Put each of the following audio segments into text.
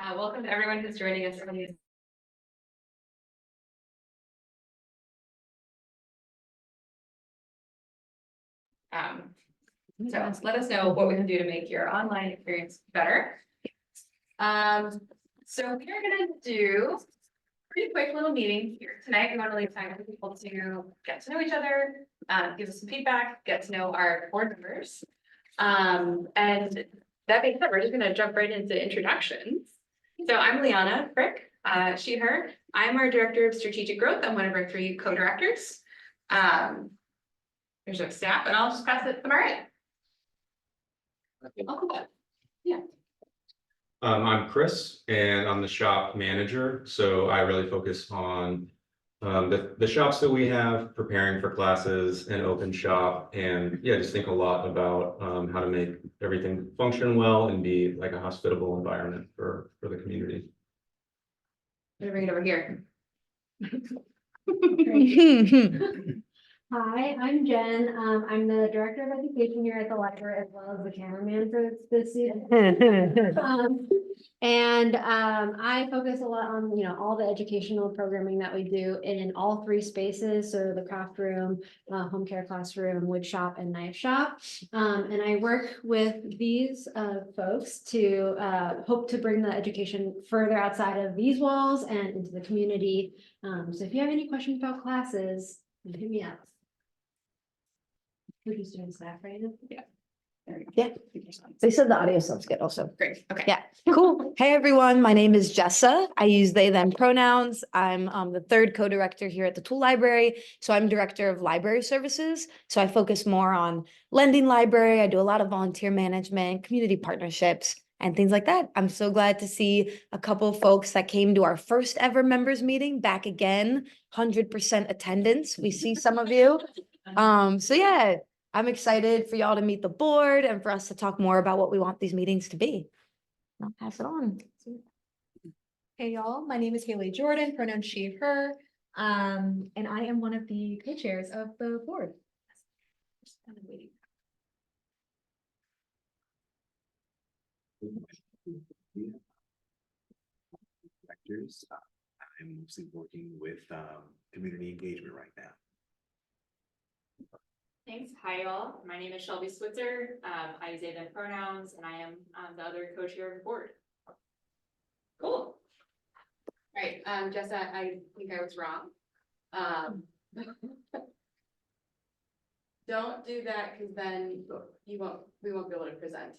Welcome to everyone who's joining us on these. So let us know what we can do to make your online experience better. So we're gonna do a pretty quick little meeting here tonight. We want to leave time for people to get to know each other, give us some feedback, get to know our board members. And that being said, we're just gonna jump right into introductions. So I'm Liana Frick, she, her. I'm our Director of Strategic Growth. I'm one of our 3 co-directors. There's our staff, and I'll just pass it to Mariah. Yeah. I'm Chris, and I'm the shop manager. So I really focus on the shops that we have, preparing for classes and open shop, and yeah, just think a lot about how to make everything function well and be like a hospitable environment for the community. I'm gonna bring it over here. Hi, I'm Jen. I'm the Director of Education here at the library, as well as the cameraman for this season. I focus a lot on, all the educational programming that we do in all 3 spaces. So the craft room, home care classroom, wood shop, and knife shop. And I work with these folks to hope to bring the education further outside of these walls and into the community. So if you have any questions about classes, hit me up. We're just doing staff right now? Yeah. Yeah. They said the audio sounds good also. Great, okay. Yeah, cool. Hey, everyone. My name is Jessa. I use they, them pronouns. I'm the 3rd co-director here at the Toole Library. So I'm director of library services. So I focus more on lending library. I do a lot of volunteer management, community partnerships, and things like that. I'm so glad to see a couple of folks that came to our first ever members meeting back again, 100% attendance. We see some of you. So yeah, I'm excited for y'all to meet the board and for us to talk more about what we want these meetings to be. I'll pass it on. Hey y'all, my name is Haley Jordan, pronoun she, her, and I am one of the co-chairs of the board. Directors, I'm mostly working with community engagement right now. Thanks. Hi, y'all. My name is Shelby Switzer. I use they, them pronouns, and I am the other co-chair of the board. Cool. All right, Jessa, I think I was wrong. Don't do that, because then we won't be able to present.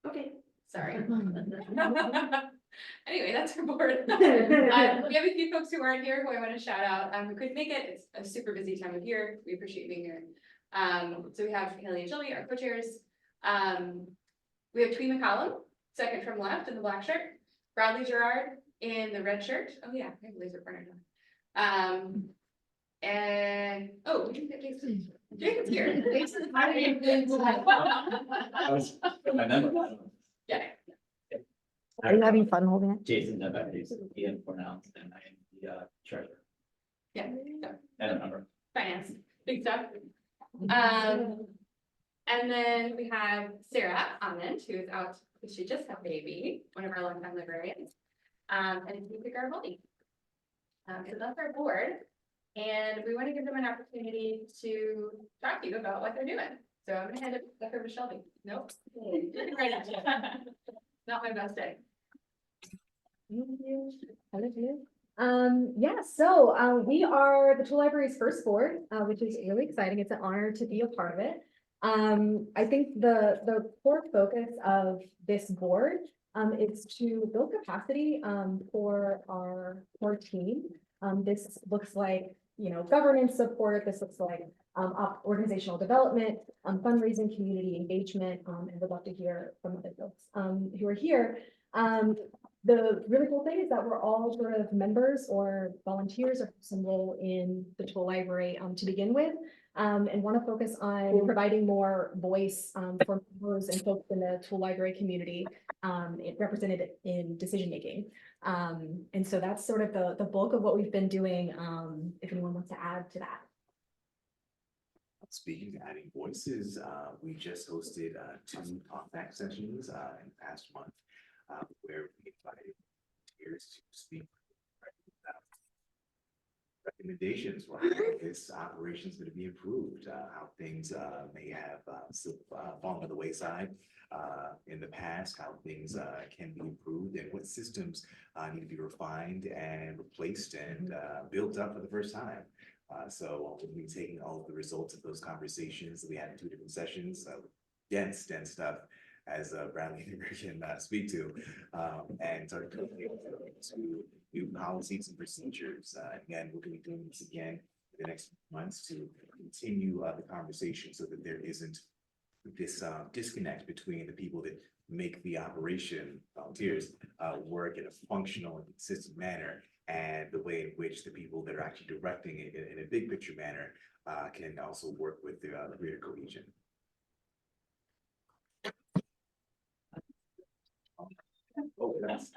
Okay, sorry. Anyway, that's our board. We have a few folks who aren't here who I want to shout out, who couldn't make it. It's a super busy time of year. We appreciate being here. So we have Haley and Shelby, our co-chairs. We have Twee McCollum, second from left in the black shirt. Bradley Gerard in the red shirt. Oh yeah, I have laser pointer now. And we didn't get Jason. Jason's here. Jason's yeah. Are you having fun holding it? Jason Nebetti, Ian pronouns, and I am the treasurer Yeah. and a member. Finance, big stuff. And then we have Sarah Amend, who is out, she just had a baby, one of our longtime librarians. And Lisa Garibaldi. So that's our board. And we want to give them an opportunity to talk to you about what they're doing. So I'm gonna hand it over to Shelby. Nope. Not my best day. So we are the Toole Library's first board, which is really exciting. It's an honor to be a part of it. I think the core focus of this board is to build capacity for our core team. This looks like, governance support. This looks like organizational development, fundraising, community engagement, and we'd love to hear from other folks who are here. The really cool thing is that we're all sort of members or volunteers or some role in the Toole Library to begin with, and want to focus on providing more voice for members and folks in the Toole Library community represented in decision making. And so that's sort of the bulk of what we've been doing. If anyone wants to add to that. Speaking of adding voices, we just hosted 2 contact sessions in the past month, where we invited volunteers to speak. Recommendations for how this operation is going to be improved, how things may have still fallen by the wayside in the past, how things can be improved, and what systems need to be refined and replaced and built up for the first time. So we'll be taking all of the results of those conversations that we had in 2 different sessions, dense stuff, as Bradley can speak to, and start to new policies and procedures. Again, we're going to be doing this again in the next months to continue the conversation so that there isn't this disconnect between the people that make the operation, volunteers, work in a functional and consistent manner, and the way in which the people that are actually directing it in a big picture manner can also work with the greater cohesion. Oh, that's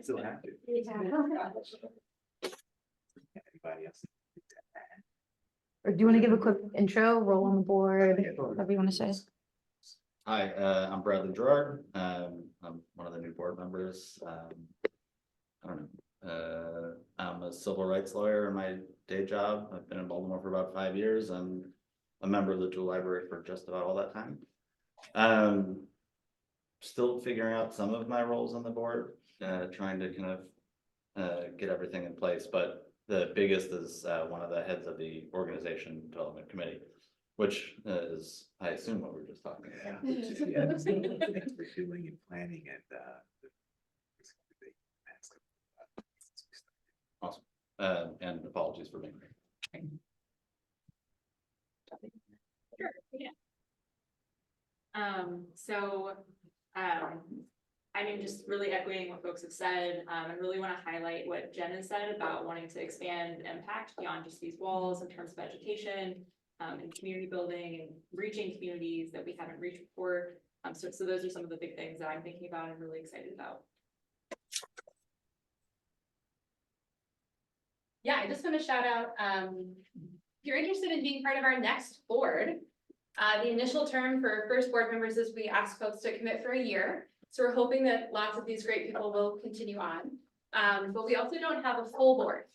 still active. Anybody else? Or do you want to give a quick intro, role on the board, whatever you want to say? Hi, I'm Bradley Gerard. I'm one of the new board members. I don't know. I'm a civil rights lawyer in my day job. I've been in Baltimore for about 5 years. I'm a member of the Tool Library for just about all that time. Still figuring out some of my roles on the board, trying to kind of get everything in place, but the biggest is one of the heads of the Organization Development Committee, which is, I assume, what we were just talking about. Yeah, thanks for doing and planning and Awesome. And apologies for being here. Sure, yeah. I mean, just really echoing what folks have said, I really want to highlight what Jen has said about wanting to expand impact beyond just these walls in terms of education, and community building and reaching communities that we haven't reached before. So those are some of the big things that I'm thinking about and really excited about. Yeah, I just want to shout out, if you're interested in being part of our next board, the initial term for first board members is we ask folks to commit for a year. So we're hoping that lots of these great people will continue on. But we also don't have a full board.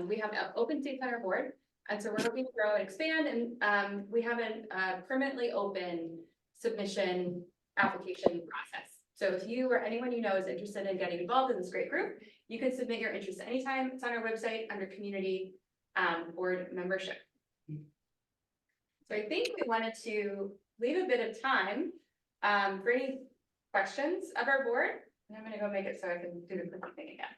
We have an open state center board. And so we're hoping to grow and expand, and we have a permanently open submission application process. So if you or anyone you know is interested in getting involved in this great group, you can submit your interest anytime. It's on our website under community board membership. So I think we wanted to leave a bit of time for any questions of our board. And I'm gonna go make it so I can do the quick thing again.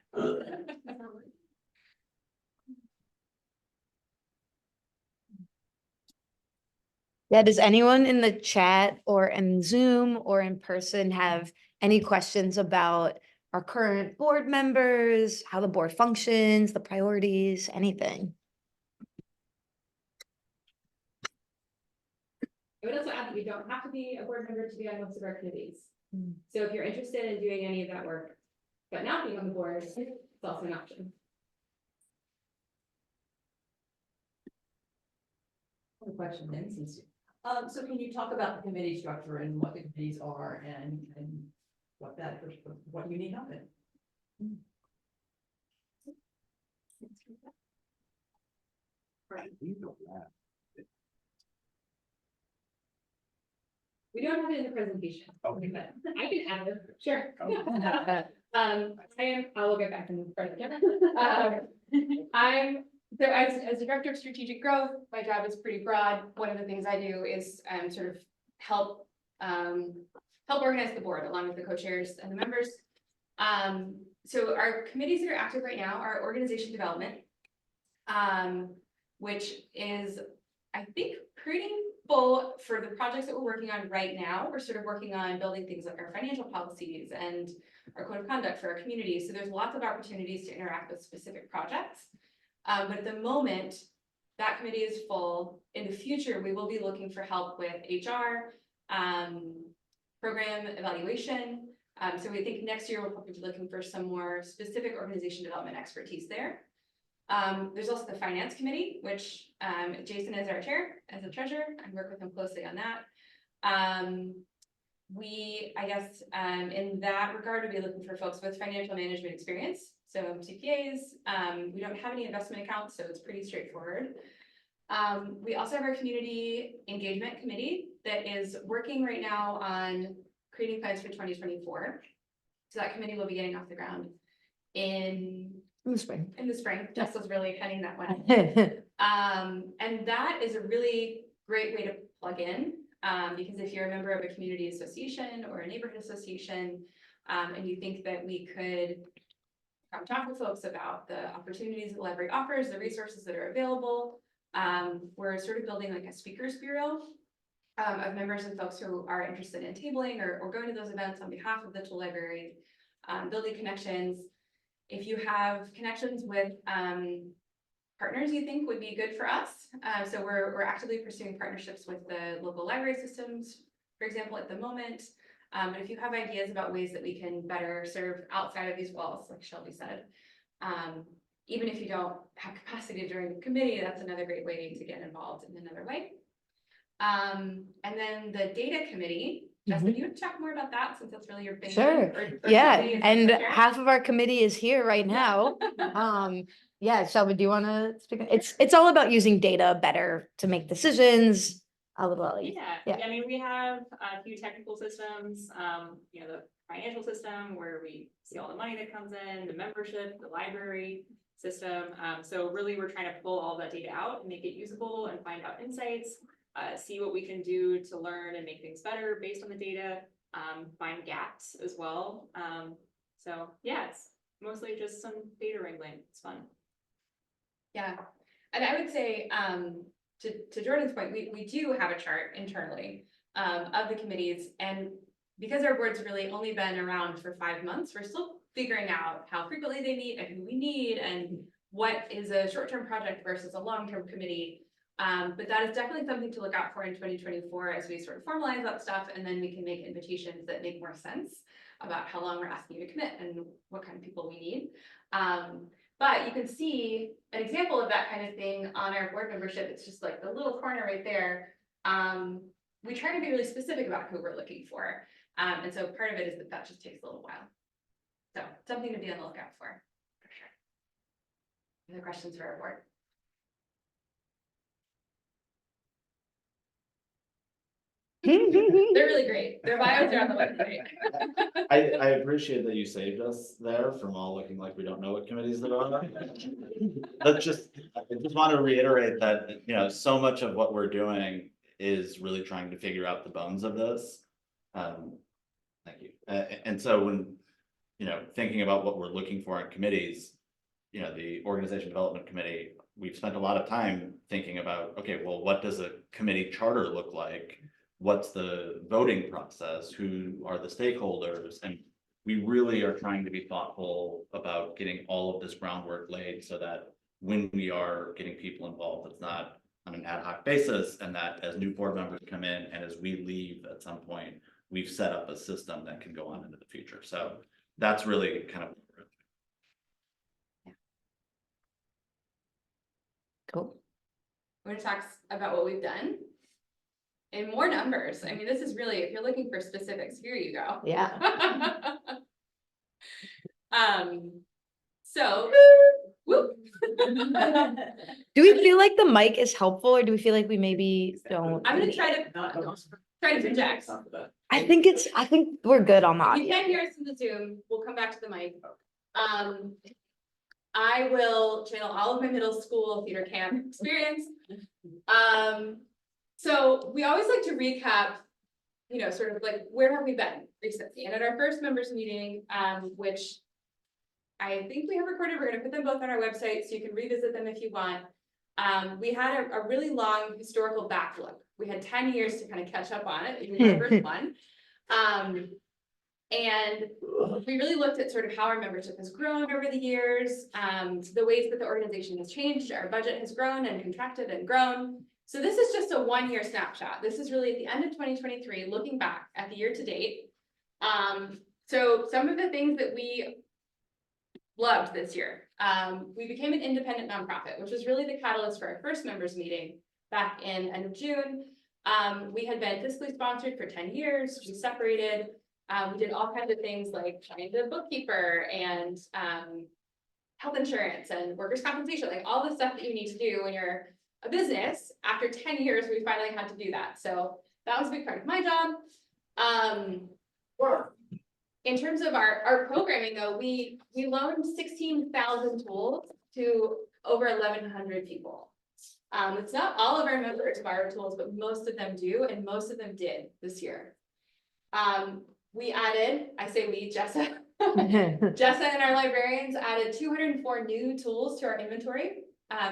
Yeah, does anyone in the chat or in Zoom or in person have any questions about our current board members, how the board functions, the priorities, anything? I would also add that you don't have to be a board member to be on most of our committees. So if you're interested in doing any of that work, but not being on the board, it's also an option. A question then, since, so can you talk about the committee structure and what the committees are and what you need help in? We don't have it in the presentation. Okay. But I can add it, sure. I will get back in front of the camera. So as the director of strategic growth, my job is pretty broad. One of the things I do is sort of help organize the board along with the co-chairs and the members. So our committees that are active right now are organization development, which is, I think, pretty full for the projects that we're working on right now. We're sort of working on building things like our financial policies and our code of conduct for our community. So there's lots of opportunities to interact with specific projects. But at the moment, that committee is full. In the future, we will be looking for help with HR, program evaluation. So we think next year we'll probably be looking for some more specific organization development expertise there. There's also the finance committee, which Jason is our chair as a treasurer. I work with him closely on that. we, I guess, in that regard, would be looking for folks with financial management experience, so CPAs. We don't have any investment accounts, so it's pretty straightforward. We also have our community engagement committee that is working right now on creating plans for 2024. So that committee will be getting off the ground in In the spring. the spring. Jessica's really heading that one. And that is a really great way to plug in, because if you're a member of a community association or a neighborhood association, and you think that we could talk with folks about the opportunities the library offers, the resources that are available. We're sort of building like a speakers bureau of members and folks who are interested in tabling or going to those events on behalf of the Tool Library, building connections. If you have connections with partners you think would be good for us. So we're actively pursuing partnerships with the local library systems, for example, at the moment. But if you have ideas about ways that we can better serve outside of these walls, like Shelby said, even if you don't have capacity to join the committee, that's another great way to get involved in another way. And then the data committee, Justin, you want to talk more about that since that's really your big Sure. thing, Yeah, committee is and secretary. half of our committee is here right now. Yeah, Shelby, do you want to speak? It's all about using data better to make decisions. A little, Yeah, yeah. I mean, we have a few technical systems, you know, the financial system where we see all the money that comes in, the membership, the library system. So really, we're trying to pull all that data out and make it usable and find out insights, see what we can do to learn and make things better based on the data, find gaps as well. So yeah, it's mostly just some data wrangling. It's fun. Yeah, and I would say, to Jordan's point, we do have a chart internally of the committees, and because our board's really only been around for 5 months, we're still figuring out how frequently they meet and who we need and what is a short-term project versus a long-term committee. But that is definitely something to look out for in 2024 as we sort of formalize that stuff, and then we can make invitations that make more sense about how long we're asking you to commit and what kind of people we need. But you can see an example of that kind of thing on our board membership. It's just like the little corner right there. We try to be really specific about who we're looking for. And so part of it is that just takes a little while. So something to be on the lookout for sure. Other questions for our board? They're really great. Their bios are on the website. I appreciate that you saved us there from all looking like we don't know what committees there are. I just want to reiterate that, you know, so much of what we're doing is really trying to figure out the bones of this. Thank you. And so when, you know, thinking about what we're looking for in committees, you know, the organization development committee, we've spent a lot of time thinking about, okay, well, what does a committee charter look like? What's the voting process? Who are the stakeholders? And we really are trying to be thoughtful about getting all of this groundwork laid so that when we are getting people involved, it's not on an ad hoc basis, and that as new board members come in and as we leave at some point, we've set up a system that can go on into the future. So that's really kind of. Cool. We're gonna talk about what we've done in more numbers. I mean, this is really, if you're looking for specifics, here you go. Yeah. So, whoop. Do we feel like the mic is helpful, or do we feel like we maybe don't? I'm gonna try to project. I think we're good on that. You can't hear us in the Zoom. We'll come back to the mic. I will channel all of my middle school theater camp experience. So we always like to recap, you know, sort of like, where have we been recently? And at our first members meeting, which I think we have recorded, we're gonna put them both on our website so you can revisit them if you want. We had a really long historical back look. We had 10 years to kind of catch up on it, even the first one. And we really looked at sort of how our membership has grown over the years, the ways that the organization has changed, our budget has grown and contracted and grown. So this is just a 1-year snapshot. This is really at the end of 2023, looking back at the year to date. So some of the things that we loved this year, we became an independent nonprofit, which was really the catalyst for our first members meeting back in end of June. We had been fiscally sponsored for 10 years, we separated. We did all kinds of things like trying the bookkeeper and health insurance and workers' compensation, like all the stuff that you need to do when you're a business. After 10 years, we finally had to do that. So that was a big part of my job. In terms of our programming though, we loaned 16,000 tools to over 1,100 people. It's not all of our members buy our tools, but most of them do, and most of them did this year. We added, I say we, Jessa. Jessa and our librarians added 204 new tools to our inventory.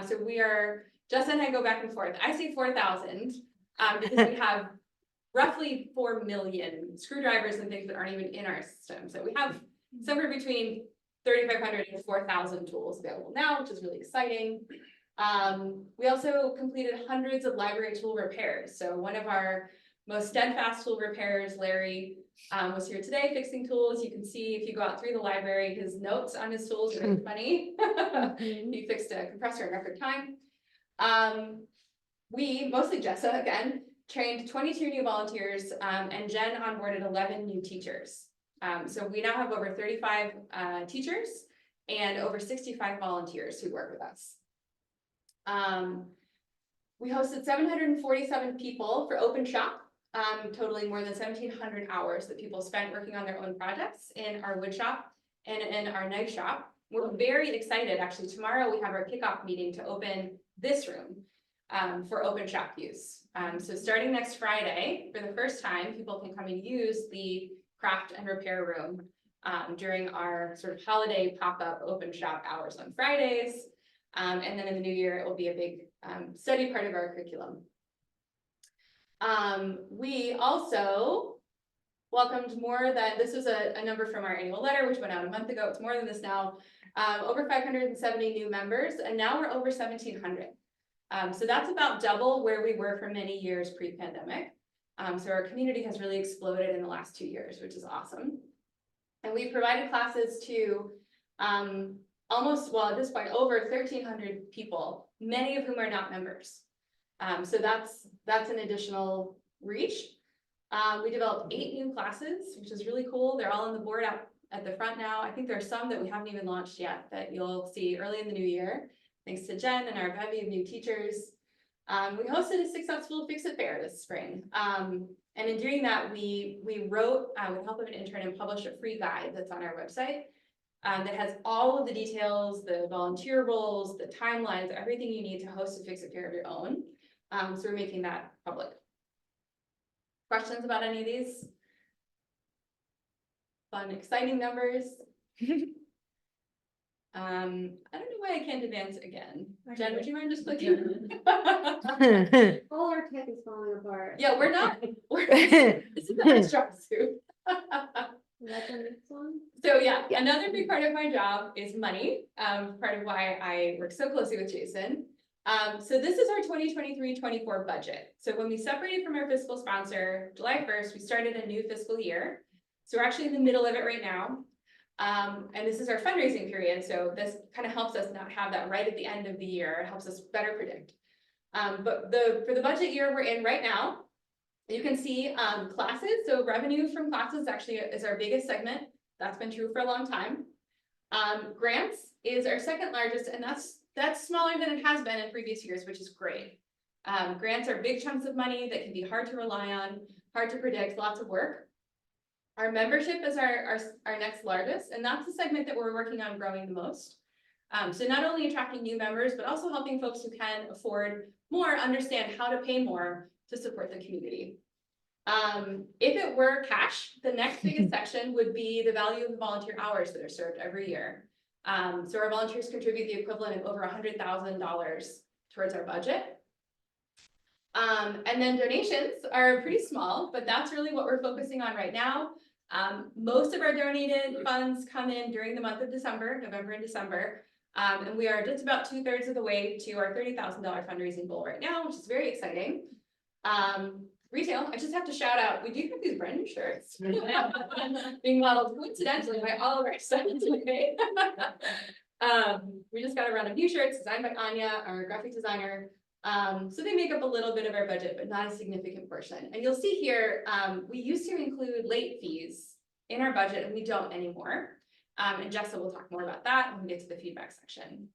So we are, Jessa and I go back and forth. I say 4,000, because we have roughly 4 million screwdrivers and things that aren't even in our system. So we have somewhere between 3,500 and 4,000 tools available now, which is really exciting. We also completed hundreds of library tool repairs. So one of our most steadfast tool repairers, Larry, was here today fixing tools. You can see if you go out through the library, his notes on his tools are really funny. He fixed a compressor in record time. We, mostly Jessa again, trained 22 new volunteers, and Jen onboarded 11 new teachers. So we now have over 35 teachers and over 65 volunteers who work with us. We hosted 747 people for Open Shop, totaling more than 1,700 hours that people spent working on their own projects in our wood shop and in our knife shop. We're very excited, actually, tomorrow we have our kickoff meeting to open this room for Open Shop use. So starting next Friday, for the first time, people can come and use the craft and repair room during our sort of holiday pop-up Open Shop hours on Fridays. And then in the new year, it will be a big study part of our curriculum. We also welcomed more than, this was a number from our annual letter, which went out a month ago. It's more than this now. Over 570 new members, and now we're over 1,700. So that's about double where we were for many years pre-pandemic. So our community has really exploded in the last 2 years, which is awesome. And we provided classes to almost, well, at this point, over 1,300 people, many of whom are not members. So that's an additional reach. We developed 8 new classes, which is really cool. They're all on the board out at the front now. I think there are some that we haven't even launched yet that you'll see early in the new year, thanks to Jen and our bevy of new teachers. We hosted a successful Fix-It Fair this spring. And in doing that, we wrote, with the help of an intern, and published a free guide that's on our website that has all of the details, the volunteer roles, the timelines, everything you need to host a Fix-It Fair of your own. So we're making that public. Questions about any of these? Fun, exciting numbers. I don't know why I can't advance again. Jen, would you mind just clicking? All our tech is falling apart. Yeah, we're not. This is not a strong suit. Is that the next one? So yeah, another big part of my job is money. Part of why I work so closely with Jason. So this is our 2023-24 budget. So when we separated from our fiscal sponsor, July 1st, we started a new fiscal year. So we're actually in the middle of it right now. And this is our fundraising period. So this kind of helps us not have that right at the end of the year. It helps us better predict. But for the budget year we're in right now, you can see classes. So revenue from classes actually is our biggest segment. That's been true for a long time. Grants is our second largest, and that's smaller than it has been in previous years, which is great. Grants are big chunks of money that can be hard to rely on, hard to predict, lots of work. Our membership is our next largest, and that's the segment that we're working on growing the most. So not only attracting new members, but also helping folks who can afford more understand how to pay more to support the community. If it were cash, the next biggest section would be the value of the volunteer hours that are served every year. So our volunteers contribute the equivalent of over $100,000 towards our budget. And then donations are pretty small, but that's really what we're focusing on right now. Most of our donated funds come in during the month of December, November and December. And we are just about 2/3 of the way to our $30,000 fundraising goal right now, which is very exciting. Retail, I just have to shout out, we do have these brand new shirts being modeled coincidentally by all of our students today. We just got a run of new shirts designed by Anya, our graphic designer. So they make up a little bit of our budget, but not a significant portion. And you'll see here, we used to include late fees in our budget and we don't anymore. And Jessa will talk more about that when we get to the feedback section.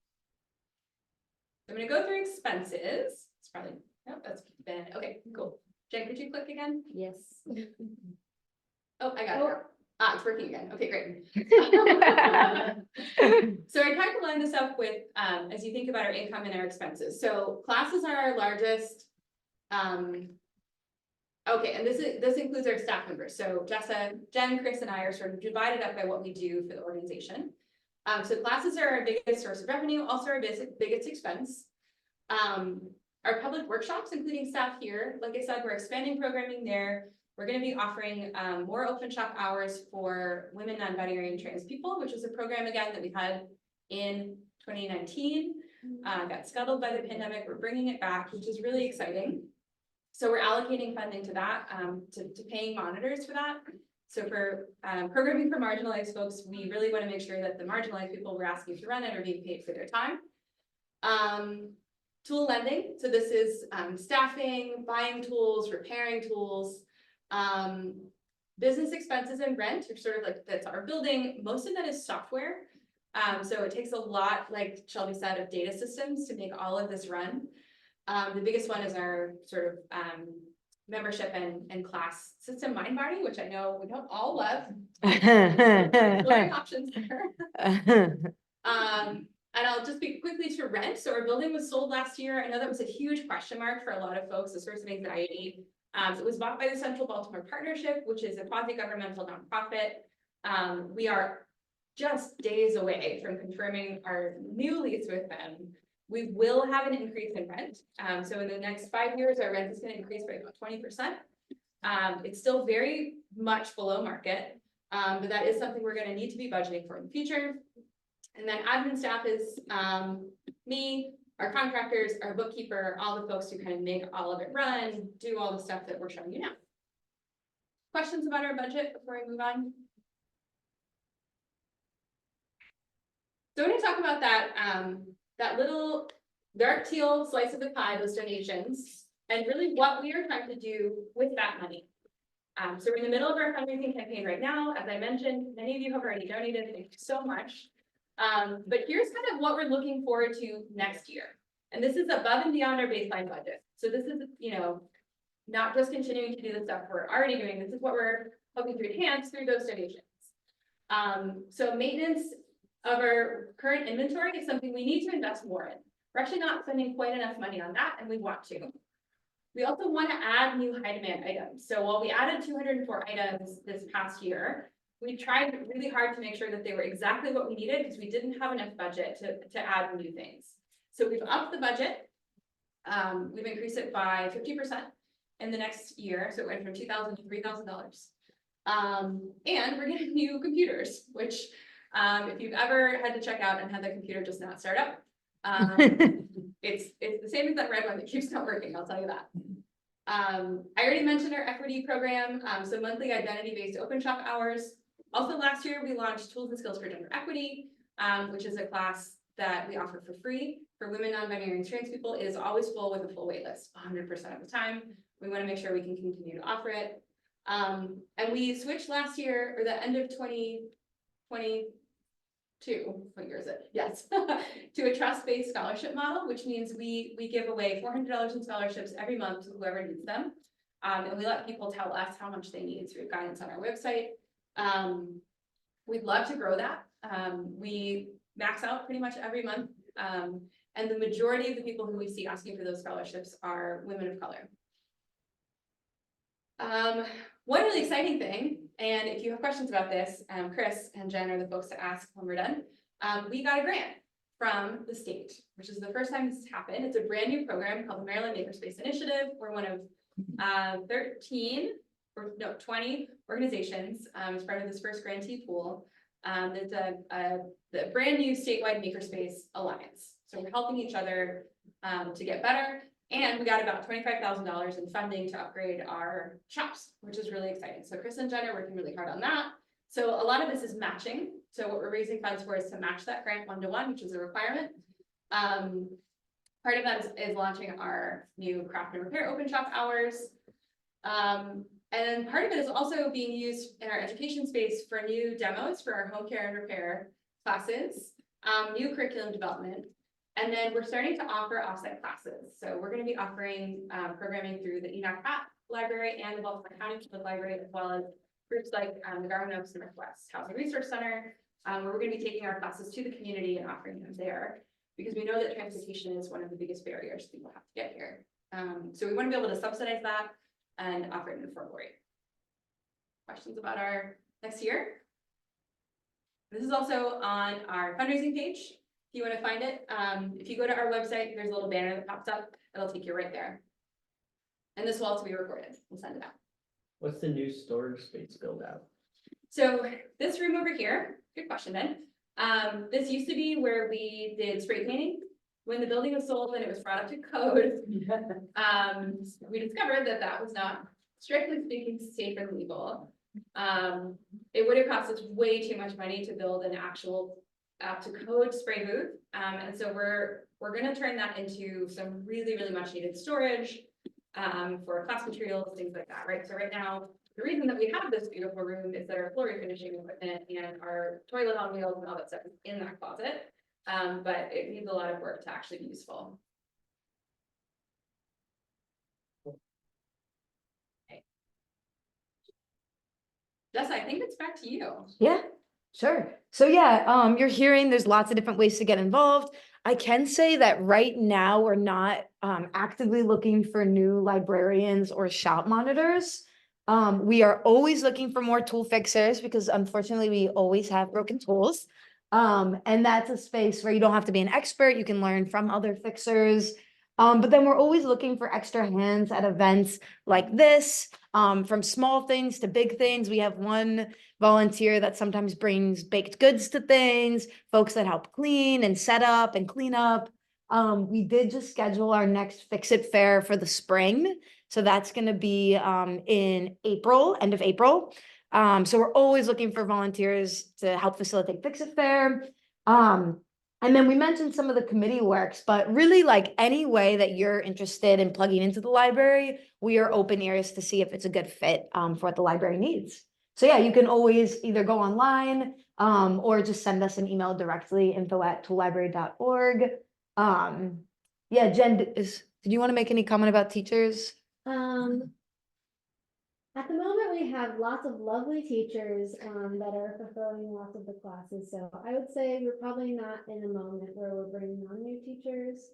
I'm gonna go through expenses. It's probably, no, that's been, okay, cool. Jen, could you click again? Yes. Oh, I got it. Ah, it's working again. Okay, great. So I tried to line this up with, as you think about our income and our expenses. So classes are our largest. Okay, and this includes our staff members. So Jessa, Jen, Chris, and I are sort of divided up by what we do for the organization. So classes are our biggest source of revenue, also our biggest expense. Our public workshops, including staff here, like I said, we're expanding programming there. We're going to be offering more open shop hours for women, non-binary, and trans people, which is a program again that we had in 2019. Got scuttled by the pandemic. We're bringing it back, which is really exciting. So we're allocating funding to that, to paying monitors for that. So for programming for marginalized folks, we really want to make sure that the marginalized people we're asking to run it are being paid for their time. Tool lending. So this is staffing, buying tools, repairing tools. Business expenses and rent, which sort of like that's our building. Most of that is software. So it takes a lot, like Shelby said, of data systems to make all of this run. The biggest one is our sort of membership and class system, Mindbody, which I know we don't all love. Exploring options there. And I'll just speak quickly to rent. So our building was sold last year. I know that was a huge question mark for a lot of folks, a source of anxiety. So it was bought by the Central Baltimore Partnership, which is a quasi-governmental nonprofit. We are just days away from confirming our new lease with them. We will have an increase in rent. So in the next 5 years, our rent is going to increase by about 20%. It's still very much below market, but that is something we're going to need to be budgeting for in the future. And then admin staff is me, our contractors, our bookkeeper, all the folks who kind of make all of it run, do all the stuff that we're showing you now. Questions about our budget before we move on? So when I talk about that, that little dark teal slice of the pie, those donations, and really what we are trying to do with that money. So we're in the middle of our fundraising campaign right now. As I mentioned, many of you have already donated. Thank you so much. But here's kind of what we're looking forward to next year. And this is above and beyond our baseline budget. So this is, you know, not just continuing to do the stuff we're already doing. This is what we're hoping to enhance through those donations. So maintenance of our current inventory is something we need to invest more in. We're actually not spending quite enough money on that, and we want to. We also want to add new high demand items. So while we added 204 items this past year, we tried really hard to make sure that they were exactly what we needed because we didn't have enough budget to add new things. So we've upped the budget. We've increased it by 50% in the next year. So it went from $2,000 to $3,000. And we're getting new computers, which if you've ever had to check out and had the computer just not start up, it's the same as that red one that keeps not working, I'll tell you that. I already mentioned our equity program, so monthly identity-based open shop hours. Also last year, we launched Tools and Skills for Gender Equity, which is a class that we offer for free for women, non-binary, and trans people. It is always full with a full wait list 100% of the time. We want to make sure we can continue to offer it. And we switched last year, or the end of 2022, what year is it? Yes, to a trust-based scholarship model, which means we give away $400 in scholarships every month to whoever needs them. And we let people tell us how much they need through guidance on our website. We'd love to grow that. We max out pretty much every month. And the majority of the people who we see asking for those scholarships are women of color. One really exciting thing, and if you have questions about this, Chris and Jen are the folks to ask when we're done. We got a grant from the state, which is the first time this has happened. It's a brand new program called the Maryland Makerspace Initiative. We're one of 20 organizations as part of this first grantee pool. It's the brand new statewide Makerspace Alliance. So we're helping each other to get better. And we got about $25,000 in funding to upgrade our shops, which is really exciting. So Chris and Jen are working really hard on that. So a lot of this is matching. So what we're raising funds for is to match that grant 1-to-1, which is a requirement. part of that is launching our new craft and repair open shop hours. And then part of it is also being used in our education space for new demos for our home care and repair classes, new curriculum development. And then we're starting to offer offsite classes. So we're gonna be offering programming through the Enoch Pratt Library and the Baltimore County Public Library, as well as groups like the Garden Oaks Northwest Housing Resource Center, where we're gonna be taking our classes to the community and offering them there. Because we know that transportation is one of the biggest barriers people have to get here. So we wanna be able to subsidize that and offer it in an affordable rate. Questions about our next year? This is also on our fundraising page. If you want to find it, if you go to our website, there's a little banner that pops up. It'll take you right there. And this will also be recorded. We'll send it out. What's the new storage space build out? So this room over here, good question, Ben. This used to be where we did spray painting. When the building was sold and it was brought up to code, we discovered that that was not, strictly speaking, safe and legal. It would have cost us way too much money to build an actual up to code spray booth. And so we're gonna turn that into some really, really much needed storage for class materials, things like that, right? So right now, the reason that we have this beautiful room is that our floor refinishing equipment and our toilet on wheels and all that stuff is in that closet. But it needs a lot of work to actually be useful. Okay. Jess, I think it's back to you. Yeah, sure. So yeah, you're hearing there's lots of different ways to get involved. I can say that right now we're not actively looking for new librarians or shop monitors. We are always looking for more tool fixers because unfortunately we always have broken tools. And that's a space where you don't have to be an expert. You can learn from other fixers. But then we're always looking for extra hands at events like this, from small things to big things. We have one volunteer that sometimes brings baked goods to things, folks that help clean and set up and clean up. We did just schedule our next Fix It Fair for the spring. So that's going to be in April, end of April. So we're always looking for volunteers to help facilitate Fix It Fair. And then we mentioned some of the committee works, but really like any way that you're interested in plugging into the library, we are open ears to see if it's a good fit for what the library needs. So yeah, you can always either go online or just send us an email directly, info@toollibrary.org. Yeah, Jen, did you want to make any comment about teachers? At the moment, we have lots of lovely teachers that are fulfilling lots of the classes. So I would say we're probably not in a moment where we're bringing on new teachers.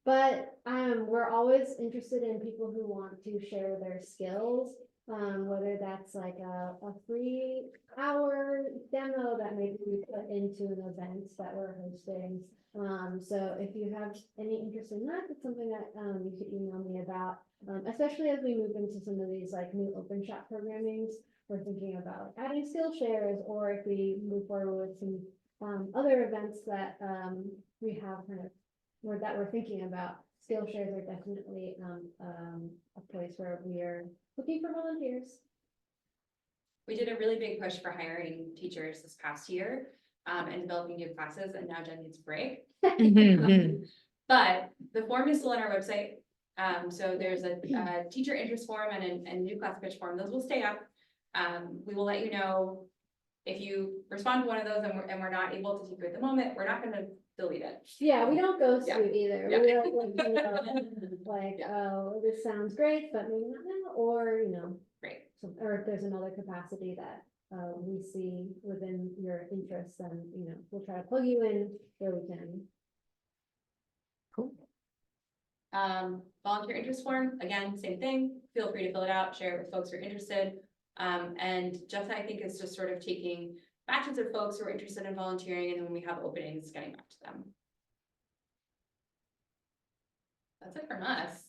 But we're always interested in people who want to share their skills, whether that's like a 3-hour demo that maybe we put into an event that we're hosting. So if you have any interest in that, it's something that you could email me about. Especially as we move into some of these like new open shop programmings, we're thinking about adding Skillshares, or if we move forward with some other events that we have kind of that we're thinking about. Skillshares are definitely a place where we are looking for volunteers. We did a really big push for hiring teachers this past year and developing new classes, and now Jen needs a break. But the form is still on our website. So there's a teacher interest form and a new class pitch form. Those will stay up. We will let you know if you respond to one of those and we're not able to take you at the moment. We're not going to delete it. Yeah, we don't ghost Yeah. you either. Yeah. We don't like, oh, this sounds great, but maybe not now, or Great. or if there's another capacity that we see within your interests, then we'll try to plug you in where we can. Cool. Volunteer interest form, again, same thing. Feel free to fill it out, share it with folks who are interested. And Jeff, I think, is just sort of taking batches of folks who are interested in volunteering, and then when we have openings, getting back to them. That's it from us.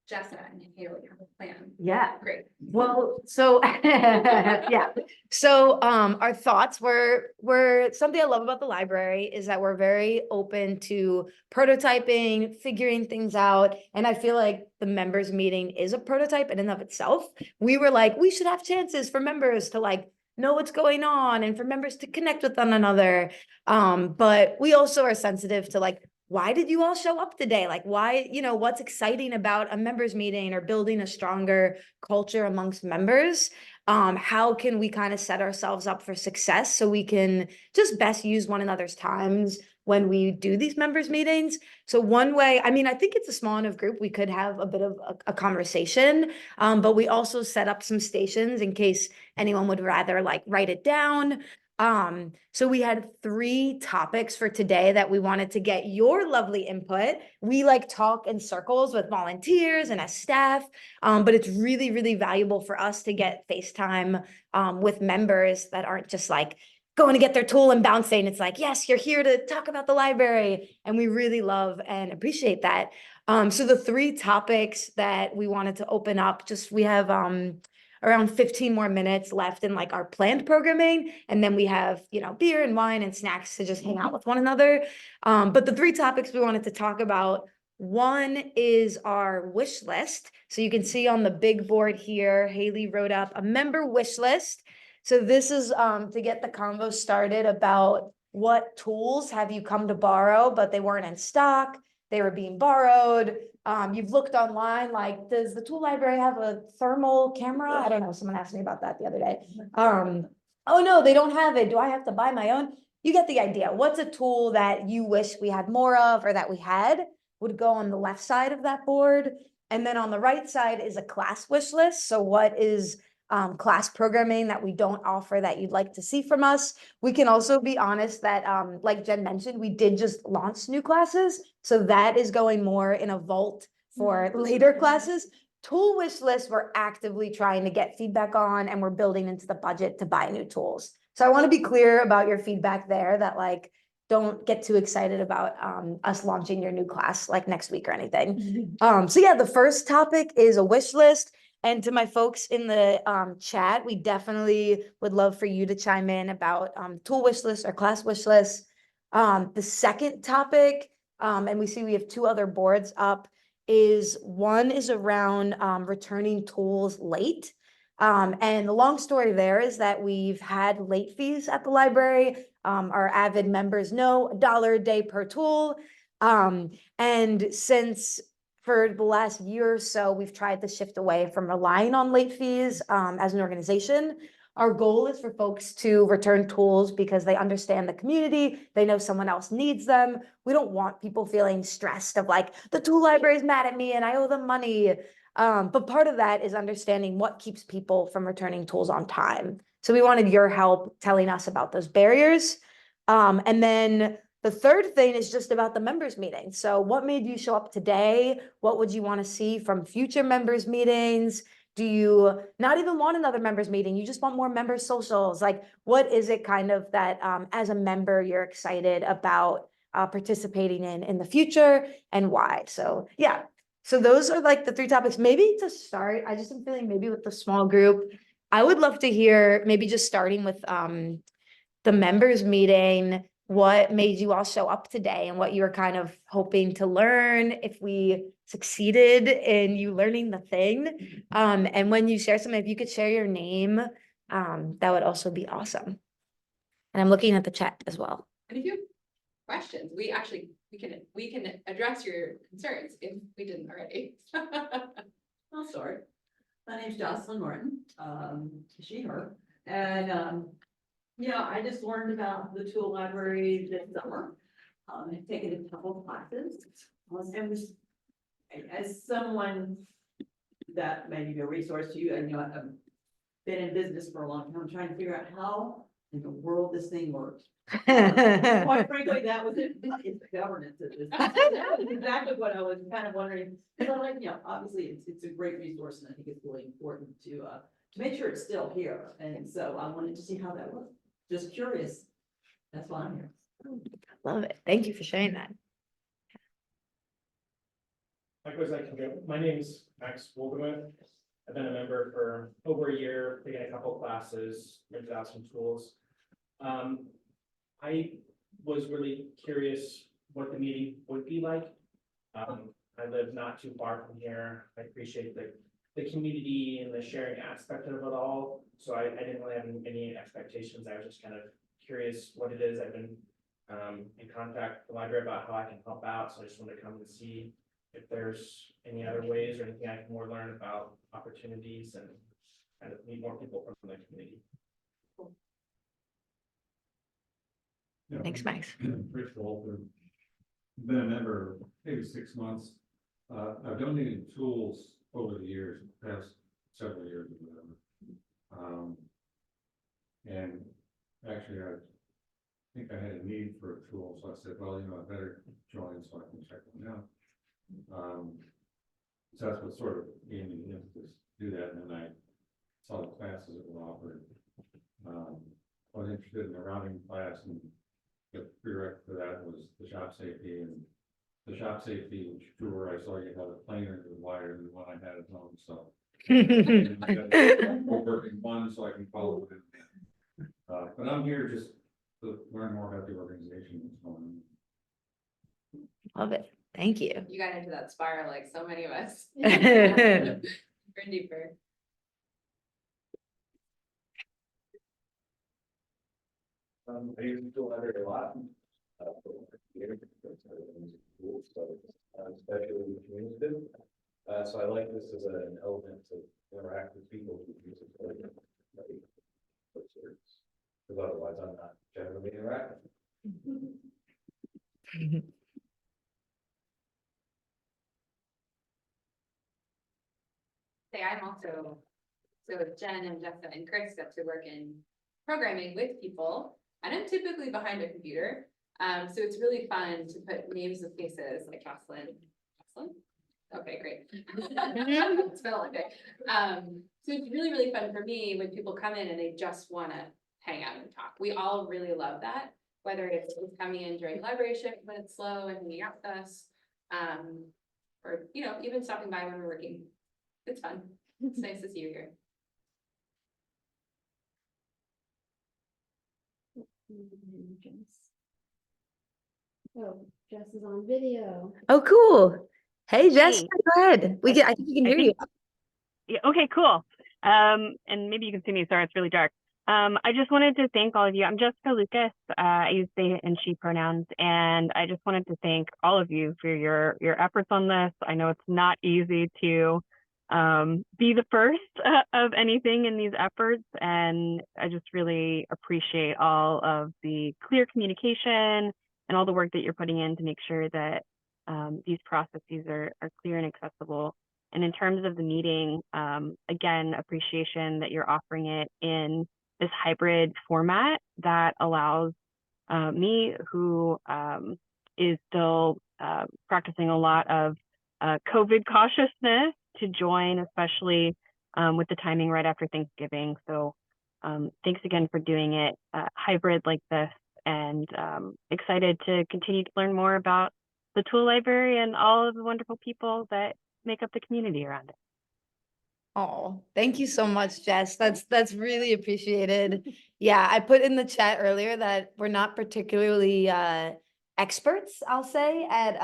Jeff and Haley have a plan. Yeah. Great. Well, so yeah. So our thoughts were something I love about the library is that we're very open to prototyping, figuring things out. And I feel like the members meeting is a prototype in and of itself. We were like, we should have chances for members to like know what's going on and for members to connect with one another. But we also are sensitive to like, why did you all show up today? Like, why, what's exciting about a members meeting or building a stronger culture amongst members? How can we kind of set ourselves up for success so we can just best use one another's times when we do these members meetings? So one way, I mean, I think it's a small enough group, we could have a bit of a conversation, but we also set up some stations in case anyone would rather like write it down. So we had 3 topics for today that we wanted to get your lovely input. We like talk in circles with volunteers and as staff, but it's really, really valuable for us to get FaceTime with members that aren't just like going to get their tool and bouncing. It's like, yes, you're here to talk about the library. And we really love and appreciate that. So the 3 topics that we wanted to open up, we have around 15 more minutes left in like our planned programming. And then we have, beer and wine and snacks to just hang out with one another. But the 3 topics we wanted to talk about, one is our wish list. So you can see on the big board here, Haley wrote up a member wish list. So this is to get the convo started about what tools have you come to borrow, but they weren't in stock, they were being borrowed. You've looked online, like, does the tool library have a thermal camera? I don't know, someone asked me about that the other day. Oh no, they don't have it. Do I have to buy my own? You get the idea. What's a tool that you wish we had more of or that we had? Would go on the left side of that board. And then on the right side is a class wish list. So what is class programming that we don't offer that you'd like to see from us? We can also be honest that, like Jen mentioned, we did just launch new classes. So that is going more in a vault for later classes. Tool wish list, we're actively trying to get feedback on, and we're building into the budget to buy new tools. So I want to be clear about your feedback there, that like, don't get too excited about us launching your new class like next week or anything. So yeah, the first topic is a wish list. And to my folks in the chat, we definitely would love for you to chime in about tool wish lists or class wish lists. The second topic, and we see we have 2 other boards up, is one is around returning tools late. And the long story there is that we've had late fees at the library. Our avid members know $1 a day per tool. And since for the last year or so, we've tried to shift away from relying on late fees as an organization. Our goal is for folks to return tools because they understand the community, they know someone else needs them. We don't want people feeling stressed of like, the tool library is mad at me and I owe them money. But part of that is understanding what keeps people from returning tools on time. So we wanted your help telling us about those barriers. And then the third thing is just about the members meeting. So what made you show up today? What would you want to see from future members meetings? Do you not even want another members meeting? You just want more members socials? Like, what is it kind of that as a member you're excited about participating in the future, and why? So yeah, so those are like the 3 topics. Maybe to start, I just am feeling maybe with the small group, I would love to hear, maybe just starting with the members meeting, what made you all show up today and what you were kind of hoping to learn, if we succeeded in you learning the thing. And when you share something, if you could share your name, that would also be awesome. And I'm looking at the chat as well. And if you have questions, we can address your concerns if we didn't already. I'll start. My name's Jocelyn Martin, she, her, and, I just learned about the tool library this summer. I've taken a couple of classes, and was, as someone that may be a resource to you, and I've been in business for a long time, trying to figure out how in the world this thing works. Quite frankly, that was it. It's the governance of this. That was exactly what I was kind of wondering. Because I'm like, obviously it's a great resource, and I think it's really important to make sure it's still here. And so I wanted to see how that works. Just curious. That's why I'm here. Love it. Thank you for sharing that. Likewise, I can go. My name's Max Wolgemuth. I've been a member for over a year, taken a couple classes, rented out some tools. I was really curious what the meeting would be like. I live not too far from here. I appreciate the the community and the sharing aspect of it all. So I didn't really have any expectations. I was just kind of curious what it is. I've been in contact with the library about how I can help out. So I just wanted to come and see if there's any other ways or anything I can more learn about opportunities and kind of meet more people from the community. Thanks, Max. Rich Walter, been a member maybe 6 months. I've donated tools over the years, past several years or whatever. And actually, I think I had a need for a tool, so I said, well, I better join so I can check them out. So that's what sort of gave me the impetus to do that, and then I saw the classes that were offered. I was interested in the routing class, and the prerequisite for that was the shop safety, and the shop safety tour, I saw you have a planer with wire than the one I had at home, so. We're working one so I can follow it. But I'm here just to learn more about the organization that's going on. Love it. Thank you. You got into that spiral like so many of us. Thank Deeper and deeper. I use the tool library a lot. Especially with communicative. So I like this as an element to interact with people who use it. Because otherwise I'm not generally interactive. Say, I'm also, so Jen and Jessica and Chris got to work in programming with people, and I'm typically behind a computer. So it's really fun to put names with faces like Jocelyn. Jocelyn? Okay, great. It's been a long day. So it's really, really fun for me when people come in and they just wanna hang out and talk. We all really love that, whether it's coming in during library shift when it's slow and hanging out with us. Or, even stopping by when we're working. It's fun. It's nice to see you here. Oh, Jess is on video. Oh, cool. Hey, Jess, Hey. go ahead. I think we can I hear you. think- Yeah, okay, cool. And maybe you can see me, sorry, it's really dark. I just wanted to thank all of you. I'm Jessica Lucas. I use they and she pronouns, and I just wanted to thank all of you for your efforts on this. I know it's not easy to be the first of anything in these efforts, and I just really appreciate all of the clear communication and all the work that you're putting in to make sure that these processes are clear and accessible. And in terms of the meeting, again, appreciation that you're offering it in this hybrid format that allows me, who is still practicing a lot of COVID cautiousness, to join, especially with the timing right after Thanksgiving. So thanks again for doing it hybrid like this, and excited to continue to learn more about the Tool Library and all of the wonderful people that make up the community around it. Oh, thank you so much, Jess. That's really appreciated. Yeah, I put in the chat earlier that we're not particularly experts, I'll say, at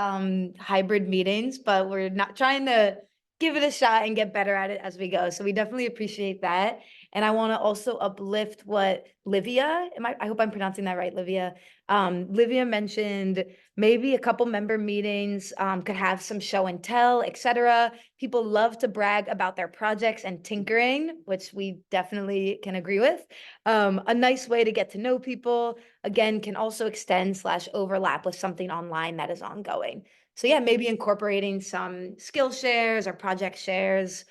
hybrid meetings, but we're not trying to give it a shot and get better at it as we go. So we definitely appreciate that. And I want to also uplift what Livia, I hope I'm pronouncing that right, Livia. Livia mentioned maybe a couple member meetings could have some show and tell, etc. People love to brag about their projects and tinkering, which we definitely can agree with. A nice way to get to know people, again, can also extend/overlap with something online that is ongoing. So yeah, maybe incorporating some skill shares or project shares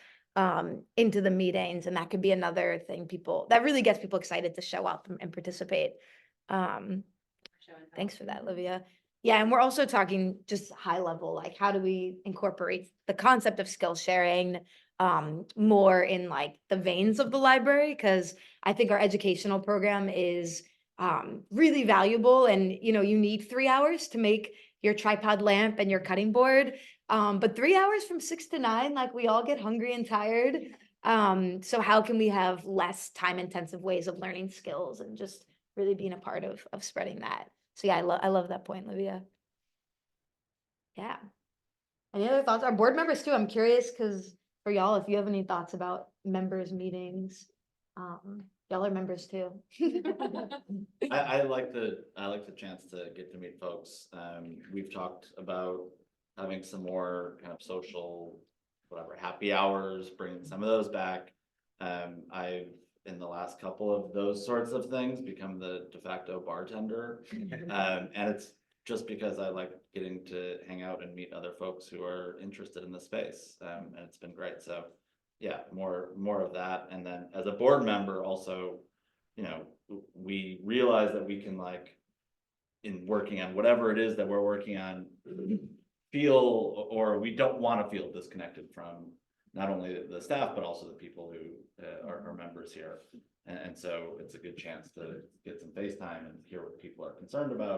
into the meetings, and that could be another thing that really gets people excited to show up and participate. Thanks for that, Livia. Yeah, and we're also talking just high level, like how do we incorporate the concept of skill sharing more in like the veins of the library? Because I think our educational program is really valuable, and you need 3 hours to make your tripod lamp and your cutting board. But 3 hours from 6 to 9, like we all get hungry and tired. So how can we have less time intensive ways of learning skills and just really being a part of spreading that? So yeah, I love that point, Livia. Yeah. Any other thoughts? Our board members too, I'm curious, because for y'all, if you have any thoughts about members meetings. Y'all are members too. I like the chance to get to meet folks. We've talked about having some more kind of social, whatever, happy hours, bringing some of those back. I've, in the last couple of those sorts of things, become the de facto bartender. And it's just because I like getting to hang out and meet other folks who are interested in the space. And it's been great. So yeah, more of that. And then as a board member also, you know, we realize that we can, like, in working on whatever it is that we're working on, feel, or we don't want to feel disconnected from not only the staff, but also the people who are members here. And so it's a good chance to get some face time and hear what people are concerned about